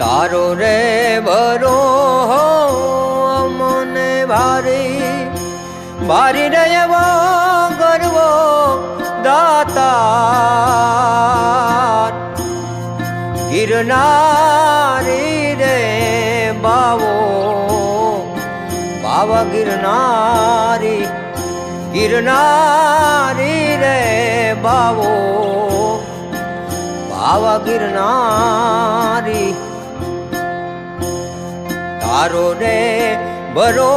તારો રે ભરો મને ભારી ભારી રહેવો ગરવો દાતાર ગિરનારી રે બાવો બાવા ગિરનારી ગિરનારી રે બાવો બાવા ગિરનારી તારો રે ભરો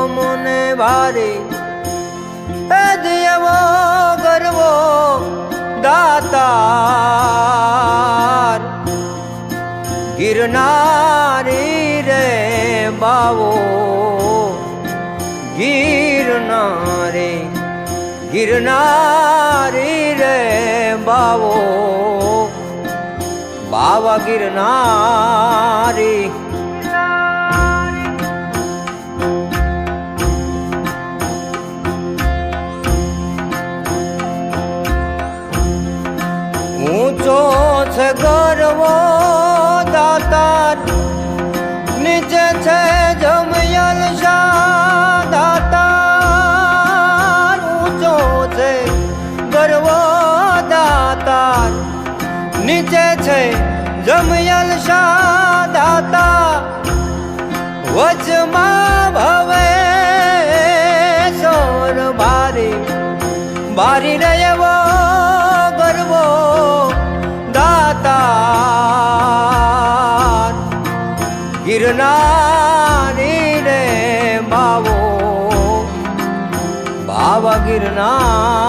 મને ભારી દેવો ગરવો દાતાર ગિરનારી રે બાવો ગિરનારી ગિરનારી રે બાવો બાવા ગિરનારી ઊંચો છે ગરવો દાતાર નીચે છે જમયલ શાહ દાતાર ઊંચો છે ગરવો દાતાર નીચે છે જમયલ શાહ દાતા વચમાં ભવે સોર ભારી ભારી રહેવો ગરવો દાતાર ગિરનારી રે બાવો બાવા ગિરનાર